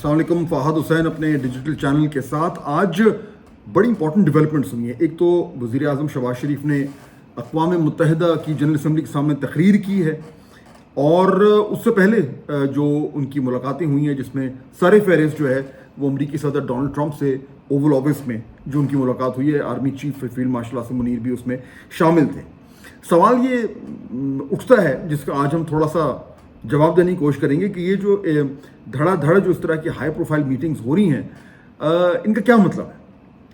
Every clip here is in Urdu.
السلام علیکم. فہد حسین اپنے ڈیجیٹل چینل کے ساتھ. آج بڑی امپورٹنٹ ڈیولپمنٹس ہوئی ہیں. ایک تو وزیر اعظم شہباز شریف نے اقوام متحدہ کی جنرل اسمبلی کے سامنے تقریر کی ہے, اور اس سے پہلے جو ان کی ملاقاتیں ہوئی ہیں جس میں سر فہرست جو ہے وہ امریکی صدر ڈونلڈ ٹرمپ سے اوول آفس میں جو ان کی ملاقات ہوئی ہے, army chief field marshal Asim Munir بھی اس میں شامل تھے. سوال یہ اٹھتا ہے جس کا آج ہم تھوڑا سا جواب دینے کی کوشش کریں گے کہ یہ جو دھڑا دھڑ جو اس طرح کی ہائی پروفائل میٹنگز ہو رہی ہیں ان کا کیا مطلب ہے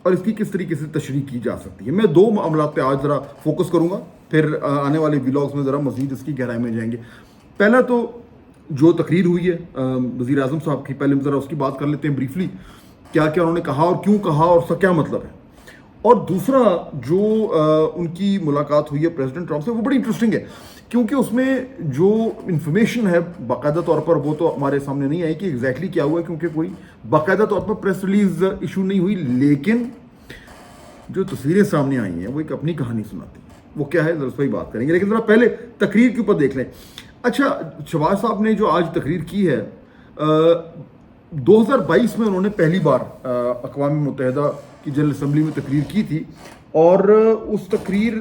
اور اس کی کس طریقے سے تشریح کی جا سکتی ہے. میں دو معاملات پہ آج ذرا فوکس کروں گا, پھر آنے والے ولاگز میں ذرا مزید اس کی گہرائی میں جائیں گے. پہلا تو جو تقریر ہوئی ہے وزیر اعظم صاحب کی, پہلے ذرا اس کی بات کر لیتے ہیں بریفلی, کیا کیا انہوں نے کہا اور کیوں کہا اور اس کا کیا مطلب ہے. اور دوسرا جو ان کی ملاقات ہوئی ہے پریزیڈنٹ ٹرمپ سے وہ بڑی انٹرسٹنگ ہے, کیونکہ اس میں جو انفارمیشن ہے باقاعدہ طور پر وہ تو ہمارے سامنے نہیں آئی کہ ایگزیکٹلی کیا ہوا ہے, کیونکہ کوئی باقاعدہ طور پر پریس ریلیز ایشو نہیں ہوئی, لیکن جو تصویریں سامنے آئی ہیں وہ ایک اپنی کہانی سناتی ہیں. وہ کیا ہے ذرا اس پہ بات کریں گے, لیکن ذرا پہلے تقریر کے اوپر دیکھ لیں. اچھا, شہباز صاحب نے جو آج تقریر کی ہے 2022 میں انہوں نے پہلی بار اقوام متحدہ کی جنرل اسمبلی میں تقریر کی تھی, اور اس تقریر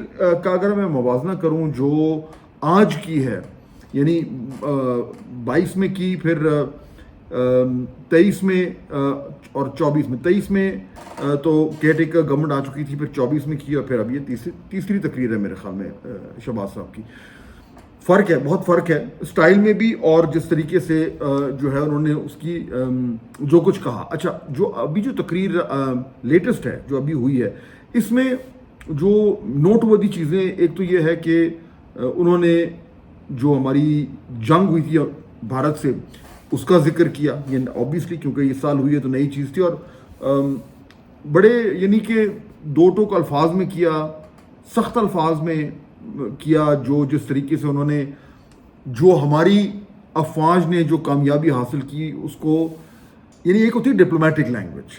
کا اگر میں موازنہ کروں جو آج کی ہے, یعنی 22 میں کی, پھر 23 میں اور 24 میں. 23 میں تو کیئر ٹیکر گورنمنٹ آ چکی تھی, پھر 24 میں کی, اور پھر اب یہ تیسری تقریر ہے میرے خیال میں شہباز صاحب کی. فرق ہے, بہت فرق ہے اسٹائل میں بھی, اور جس طریقے سے جو ہے انہوں نے اس کی جو کچھ کہا. اچھا, جو ابھی جو تقریر لیٹسٹ ہے جو ابھی ہوئی ہے, اس میں جو نوٹ ورتھی چیزیں, ایک تو یہ ہے کہ انہوں نے جو ہماری جنگ ہوئی تھی بھارت سے اس کا ذکر کیا, یہ اوبیسلی کیونکہ یہ سال ہوئی ہے تو نئی چیز تھی, اور بڑے یعنی کہ دو ٹوک الفاظ میں کیا, سخت الفاظ میں کیا, جو جس طریقے سے انہوں نے جو ہماری افواج نے جو کامیابی حاصل کی اس کو, یعنی ایک ہوتی ہے ڈپلومیٹک لینگویج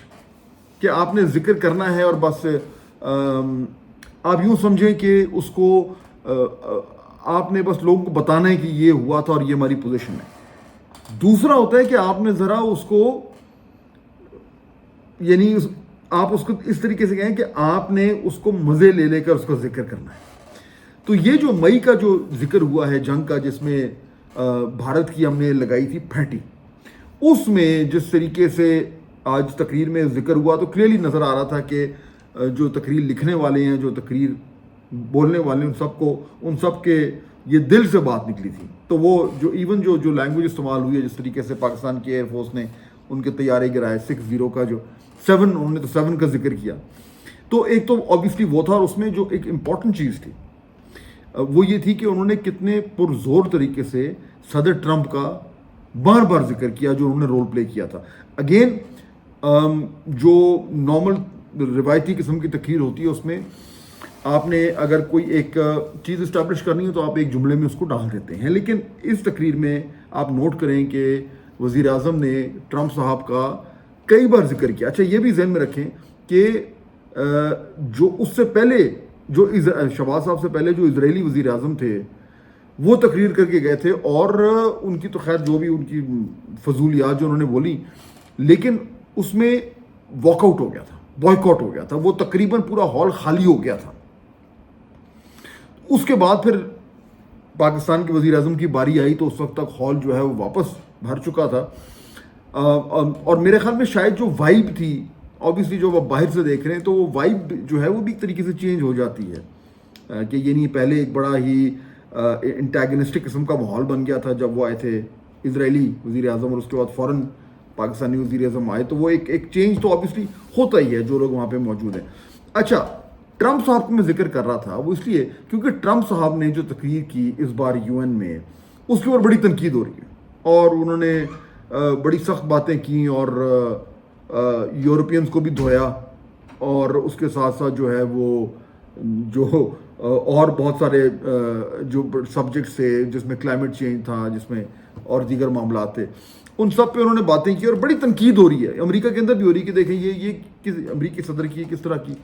کہ آپ نے ذکر کرنا ہے اور بس آپ یوں سمجھیں کہ اس کو آپ نے بس لوگوں کو بتانا ہے کہ یہ ہوا تھا اور یہ ہماری پوزیشن ہے. دوسرا ہوتا ہے کہ آپ نے ذرا اس کو, یعنی آپ اس کو اس طریقے سے کہیں کہ آپ نے اس کو مزے لے لے کر اس کا ذکر کرنا ہے. تو یہ جو مئی کا جو ذکر ہوا ہے جنگ کا, جس میں بھارت کی ہم نے لگائی تھی پھینٹی, اس میں جس طریقے سے آج تقریر میں ذکر ہوا تو کلیئرلی نظر آ رہا تھا کہ جو تقریر لکھنے والے ہیں, جو تقریر بولنے والے ہیں, ان سب کے یہ دل سے بات نکلی تھی. تو وہ جو ایون جو لینگویج استعمال ہوئی ہے, جس طریقے سے پاکستان کی ایئر فورس نے ان کے طیارے گرائے 60 کا, جو 7 انہوں نے تو 7 کا ذکر کیا. تو ایک تو آبویسلی وہ تھا, اور اس میں جو ایک امپورٹنٹ چیز تھی وہ یہ تھی کہ انہوں نے کتنے پرزور طریقے سے صدر ٹرمپ کا بار بار ذکر کیا جو انہوں نے رول پلے کیا تھا. اگین جو نارمل روایتی قسم کی تقریر ہوتی ہے اس میں آپ نے اگر کوئی ایک چیز اسٹیبلش کرنی ہے تو آپ ایک جملے میں اس کو ڈال دیتے ہیں, لیکن اس تقریر میں آپ نوٹ کریں کہ وزیر اعظم نے ٹرمپ صاحب کا کئی بار ذکر کیا. اچھا, یہ بھی ذہن میں رکھیں کہ جو اس سے پہلے جو شہباز صاحب سے پہلے جو اسرائیلی وزیر اعظم تھے وہ تقریر کر کے گئے تھے, اور ان کی تو خیر جو بھی ان کی فضولیات جو انہوں نے بولی, لیکن اس میں واک آؤٹ ہو گیا تھا, بوائیکاٹ ہو گیا تھا, وہ تقریباً پورا ہال خالی ہو گیا تھا. اس کے بعد پھر پاکستان کے وزیر اعظم کی باری آئی تو اس وقت تک ہال جو ہے وہ واپس بھر چکا تھا, اور میرے خیال میں شاید جو وائب تھی, اوبیسلی جو آپ باہر سے دیکھ رہے ہیں تو وہ وائب جو ہے وہ بھی ایک طریقے سے چینج ہو جاتی ہے کہ یعنی پہلے ایک بڑا ہی انٹیگنسٹک قسم کا ماحول بن گیا تھا جب وہ آئے تھے اسرائیلی وزیر اعظم, اور اس کے بعد فوراً پاکستانی وزیر اعظم آئے, تو وہ ایک چینج تو اوبیسلی ہوتا ہی ہے جو لوگ وہاں پہ موجود ہیں. اچھا, ٹرمپ صاحب کو میں ذکر کر رہا تھا وہ اس لیے کیونکہ ٹرمپ صاحب نے جو تقریر کی اس بار UN میں اس کے اوپر بڑی تنقید ہو رہی ہے, اور انہوں نے بڑی سخت باتیں کی, اور یورپینز کو بھی دھویا, اور اس کے ساتھ ساتھ جو ہے وہ جو اور بہت سارے جو سبجیکٹس تھے جس میں کلائمیٹ چینج تھا, جس میں اور دیگر معاملات تھے, ان سب پہ انہوں نے باتیں کی, اور بڑی تنقید ہو رہی ہے امریکہ کے اندر بھی ہو رہی ہے کہ دیکھیں یہ امریکی صدر کی کس طرح کی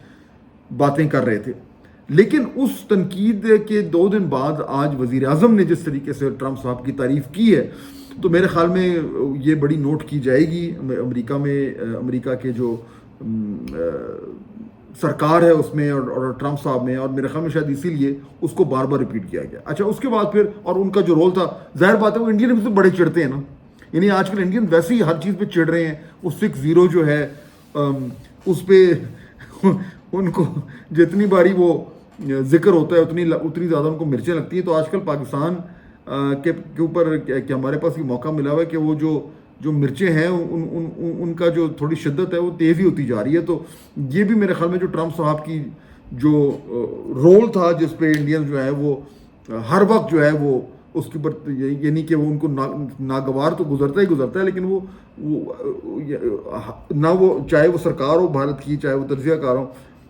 باتیں کر رہے تھے. لیکن اس تنقید کے 2 دن بعد آج وزیر اعظم نے جس طریقے سے ٹرمپ صاحب کی تعریف کی ہے تو میرے خیال میں یہ بڑی نوٹ کی جائے گی امریکہ کے جو سرکار ہے اس میں اور ٹرمپ صاحب میں, اور میرے خیال میں شاید اسی لیے اس کو بار بار ریپیٹ کیا گیا. اچھا اس کے بعد پھر اور ان کا جو رول تھا, ظاہر بات ہے وہ انڈین بھی تو بڑے چڑھتے ہیں نا, یعنی آج کل انڈین ویسے ہی ہر چیز پہ چڑھ رہے ہیں. وہ 6-0 جو ہے اس پہ ان کو جتنی باری وہ ذکر ہوتا ہے اتنی زیادہ ان کو مرچیں لگتی ہیں. تو آج کل پاکستان کے اوپر کہ ہمارے پاس یہ موقع ملا ہوا ہے کہ وہ جو مرچیں ہیں ان کا جو تھوڑی شدت ہے وہ تیزی ہوتی جا رہی ہے. تو یہ بھی میرے خیال میں جو ٹرمپ صاحب کی جو رول تھا جس پہ انڈین جو ہے وہ ہر وقت جو ہے وہ اس کے اوپر, یعنی کہ وہ ان کو ناگوار تو گزرتا ہے, لیکن وہ نہ وہ چاہے وہ سرکار ہو بھارت کی, چاہے وہ تجزیہ کار ہو,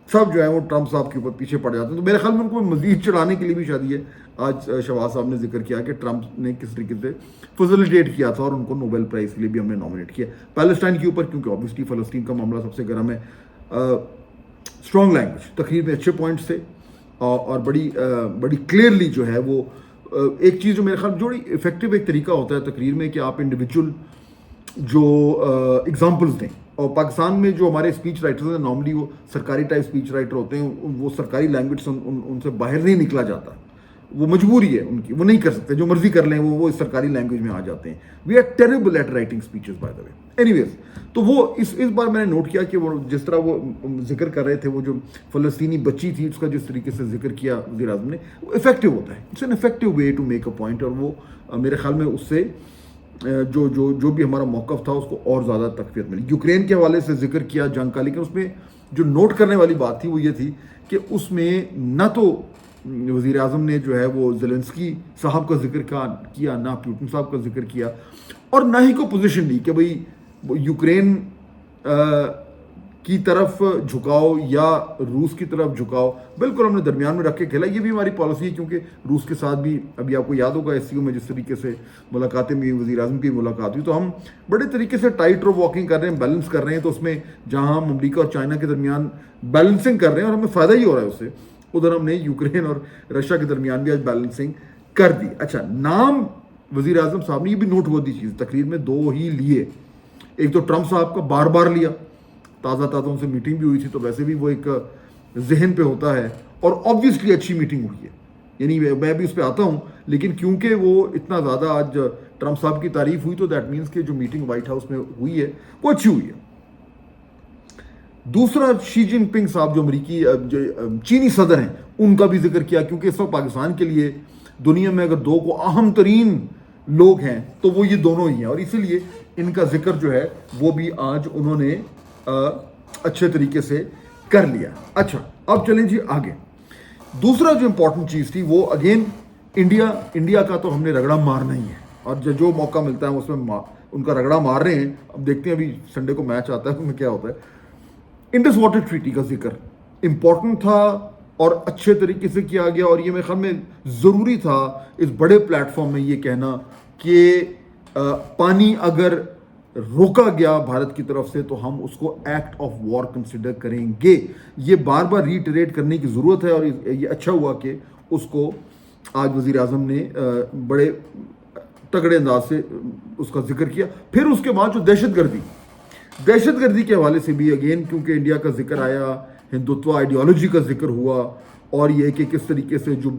سب جو ہے وہ ٹرمپ صاحب کے اوپر پیچھے پڑ جاتے ہیں. تو میرے خیال میں ان کو مزید چڑھانے کے لیے بھی شاید یہ آج شہباز صاحب نے ذکر کیا کہ ٹرمپ نے کس طریقے سے فیسیلیٹیٹ کیا تھا اور ان کو نوبل پرائز کے لیے بھی ہم نے نامنیٹ کیا پیلسٹائن کے اوپر, کیونکہ آبویسلی فلسطین کا معاملہ سب سے گرم ہے. اسٹرانگ لینگویج, تقریر میں اچھے پوائنٹس تھے اور بڑی کلیئرلی جو ہے وہ ایک چیز جو میرے خیال جو افیکٹو ایک طریقہ ہوتا ہے تقریر میں کہ آپ انڈیویجول جو ایگزامپلس دیں. اور پاکستان میں جو ہمارے اسپیچ رائٹرز ہیں نارملی وہ سرکاری ٹائپ اسپیچ رائٹر ہوتے ہیں, وہ سرکاری لینگویج سے ان سے باہر نہیں نکلا جاتا, وہ مجبوری ہے ان کی, وہ نہیں کر سکتے, جو مرضی کر لیں وہ اس سرکاری لینگویج میں آ جاتے ہیں. We are terrible at writing speeches by the way. Anyways تو وہ اس بار میں نے نوٹ کیا کہ وہ جس طرح وہ ذکر کر رہے تھے, وہ جو فلسطینی بچی تھی اس کا جس طریقے سے ذکر کیا وزیر اعظم نے, وہ افیکٹو ہوتا ہے. It's an effective way to make a point, اور وہ میرے خیال میں اس سے جو بھی ہمارا موقف تھا اس کو اور زیادہ تقویت ملی. یوکرین کے حوالے سے ذکر کیا جنگ کا, لیکن اس میں جو نوٹ کرنے والی بات تھی وہ یہ تھی کہ اس میں نہ تو وزیر اعظم نے جو ہے وہ زیلنسکی صاحب کا ذکر کیا, نہ پیوٹن صاحب کا ذکر کیا, اور نہ ہی کوئی پوزیشن لی کہ بھئی یوکرین کی طرف جھکاؤ یا روس کی طرف جھکاؤ. بالکل ہم نے درمیان میں رکھ کے کھیلا, یہ بھی ہماری پالیسی ہے, کیونکہ روس کے ساتھ بھی ابھی آپ کو یاد ہوگا SCO میں جس طریقے سے ملاقاتیں بھی, وزیر اعظم کی ملاقات ہوئی, تو ہم بڑے طریقے سے ٹائٹ رو واکنگ کر رہے ہیں, بیلنس کر رہے ہیں. تو اس میں جہاں ہم امریکہ اور چائنا کے درمیان بیلنسنگ کر رہے ہیں اور ہمیں فائدہ ہی ہو رہا ہے اس سے, ادھر ہم نے یوکرین اور رشیا کے درمیان بھی آج بیلنسنگ کر دی. اچھا, نام وزیر اعظم صاحب نے یہ بھی نوٹ ہوا دی چیز تقریر میں 2 ہی لیے. ایک تو ٹرمپ صاحب کا بار بار لیا, تازہ ان سے میٹنگ بھی ہوئی تھی, تو ویسے بھی وہ ایک ذہن پہ ہوتا ہے, اور آبویسلی اچھی میٹنگ ہوئی ہے, یعنی میں بھی اس پہ آتا ہوں, لیکن کیونکہ وہ اتنا زیادہ آج ٹرمپ صاحب کی تعریف ہوئی تو دیٹ مینس کہ جو میٹنگ وائٹ ہاؤس میں ہوئی ہے وہ اچھی ہوئی ہے. دوسرا, شی جن پنگ صاحب جو امریکی جو چینی صدر ہیں ان کا بھی ذکر کیا, کیونکہ اس وقت پاکستان کے لیے دنیا میں اگر 2 کو اہم ترین لوگ ہیں تو وہ یہ دونوں ہی ہیں, اور اسی لیے ان کا ذکر جو ہے وہ بھی آج انہوں نے اچھے طریقے سے کر لیا. اچھا, اب چلیں جی آگے. دوسرا جو امپورٹنٹ چیز تھی وہ اگین انڈیا کا تو ہم نے رگڑا مارنا ہی ہے, اور جو موقع ملتا ہے اس میں ان کا رگڑا مار رہے ہیں. اب دیکھتے ہیں ابھی سنڈے کو میچ آتا ہے اس میں کیا ہوتا ہے. انڈس واٹر ٹریٹی کا ذکر امپورٹنٹ تھا اور اچھے طریقے سے کیا گیا, اور یہ میرے خیال میں ضروری تھا اس بڑے پلیٹ فارم میں یہ کہنا کہ پانی اگر روکا گیا بھارت کی طرف سے تو ہم اس کو ایکٹ آف وار کنسیڈر کریں گے. یہ بار بار ریٹریٹ کرنے کی ضرورت ہے, اور یہ اچھا ہوا کہ اس کو آج وزیر اعظم نے بڑے تگڑے انداز سے اس کا ذکر کیا. پھر اس کے بعد جو دہشت گردی کے حوالے سے بھی اگین کیونکہ انڈیا کا ذکر آیا, ہندوتوا آئیڈیالوجی کا ذکر ہوا, اور یہ کہ کس طریقے سے جو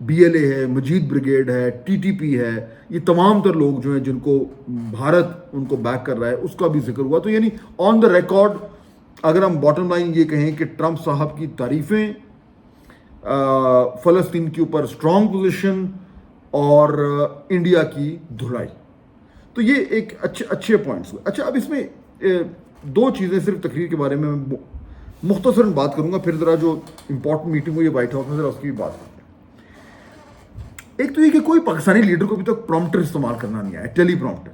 BLA ہے, مجید بریگیڈ ہے, TTP ہے, یہ تمام تر لوگ جو ہیں جن کو بھارت ان کو بیک کر رہا ہے اس کا بھی ذکر ہوا. تو یعنی آن دا ریکارڈ اگر ہم باٹم لائن یہ کہیں کہ ٹرمپ صاحب کی تعریفیں, فلسطین کے اوپر اسٹرانگ پوزیشن اور انڈیا کی دھلائی, تو یہ ایک اچھے پوائنٹس ہوئے. اچھا, اب اس میں 2 چیزیں صرف تقریر کے بارے میں مختصراً بات کروں گا, پھر ذرا جو امپورٹنٹ میٹنگ ہوئی ہے وائٹ ہاؤس میں ذرا اس کی بھی بات کرتے ہیں. ایک تو یہ کہ کوئی پاکستانی لیڈر کو ابھی تک پرومپٹر استعمال کرنا نہیں آیا, ٹیلی پرومپٹر.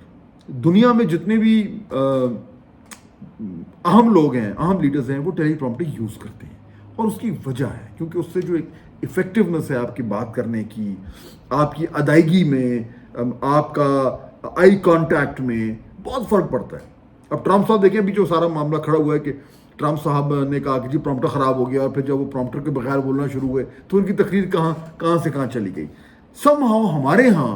دنیا میں جتنے بھی اہم لوگ ہیں, اہم لیڈرز ہیں, وہ ٹیلی پرومپٹر یوز کرتے ہیں, اور اس کی وجہ ہے کیونکہ اس سے جو ایک افیکٹونیس ہے آپ کی بات کرنے کی, آپ کی ادائیگی میں, آپ کا آئی کانٹیکٹ میں بہت فرق پڑتا ہے. اب ٹرمپ صاحب دیکھیں ابھی جو سارا معاملہ کھڑا ہوا ہے کہ ٹرمپ صاحب نے کہا کہ جی پرومپٹر خراب ہو گیا, اور پھر جب وہ پرومپٹر کے بغیر بولنا شروع ہوئے تو ان کی تقریر کہاں سے کہاں چلی گئی. سم ہاؤ ہمارے ہاں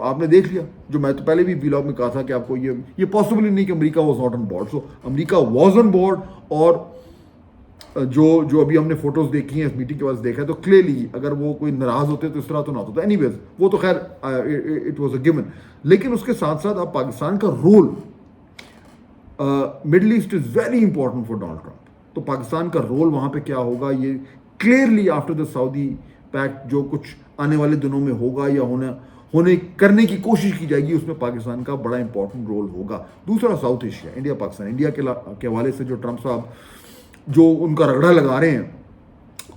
آپ نے دیکھ لیا, جو میں تو پہلے بھی ویلاگ میں کہا تھا کہ آپ کو یہ پاسبل ہی نہیں کہ America was not on board. So America was on board, اور جو ابھی ہم نے فوٹوز دیکھی ہیں اس میٹنگ کے بعد دیکھا ہے تو کلیئرلی اگر وہ کوئی ناراض ہوتے تو اس طرح تو نہ ہوتا. اینی ویز وہ تو خیر اٹ واز اے گیون. لیکن اس کے ساتھ ساتھ اب پاکستان کا role Middle East is very important for Donald Trump. تو پاکستان کا رول وہاں پہ کیا ہوگا, یہ clearly after the Saudi pact جو کچھ آنے والے دنوں میں ہوگا یا کرنے کی کوشش کی جائے گی, اس میں پاکستان کا بڑا امپورٹنٹ رول ہوگا. دوسرا south Asia, India Pakistan. India کے حوالے سے جو ٹرمپ صاحب جو ان کا رگڑا لگا رہے ہیں,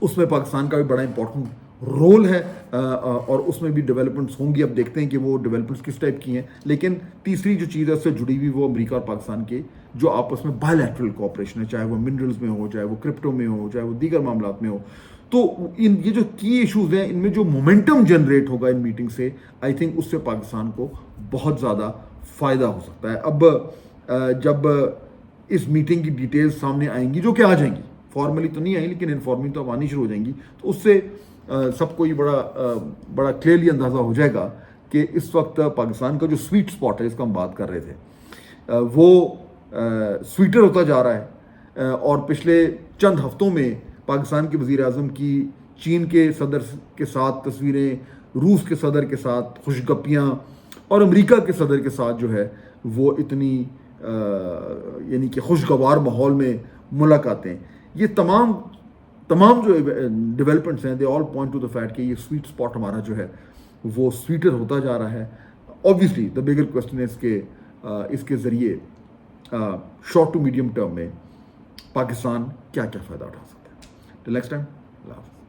اس میں پاکستان کا بھی بڑا امپورٹنٹ رول ہے, اور اس میں بھی ڈیولپمنٹس ہوں گی. اب دیکھتے ہیں کہ وہ ڈیولپمنٹس کس ٹائپ کی ہیں. لیکن تیسری جو چیز ہے اس سے جڑی ہوئی وہ امریکہ اور پاکستان کے جو آپس میں بائی لیٹرل کوآپریشن ہے, چاہے وہ منرلز میں ہو, چاہے وہ کرپٹو میں ہو, چاہے وہ دیگر معاملات میں ہو. تو یہ جو کی ایشوز ہیں ان میں جو مومنٹم جنریٹ ہوگا ان میٹنگ سے, آئی تھنک اس سے پاکستان کو بہت زیادہ فائدہ ہو سکتا ہے. اب جب اس میٹنگ کی ڈیٹیلز سامنے آئیں گی, جو کہ آ جائیں گی, فارملی تو نہیں آئیں لیکن انفارملی تو اب آنی شروع ہو جائیں گی, تو اس سے سب کو یہ بڑا کلیئرلی اندازہ ہو جائے گا کہ اس وقت پاکستان کا جو سویٹ اسپاٹ ہے جس کا ہم بات کر رہے تھے وہ سویٹر ہوتا جا رہا ہے. اور پچھلے چند ہفتوں میں پاکستان کے وزیر اعظم کی چین کے صدر کے ساتھ تصویریں, روس کے صدر کے ساتھ خوشگپیاں, اور امریکہ کے صدر کے ساتھ جو ہے وہ اتنی یعنی کہ خوشگوار ماحول میں ملاقاتیں, یہ تمام جو ڈیولپمنٹس ہیں, دے all point to the fact کہ یہ سویٹ اسپاٹ ہمارا جو ہے وہ سویٹر ہوتا جا رہا ہے. آبویسلی دا بگر کوسچن ہے کہ اس کے ذریعے شارٹ ٹو میڈیم ٹرم میں پاکستان کیا کیا فائدہ اٹھا سکتا ہے. ٹل نیکسٹ ٹائم, اللہ حافظ.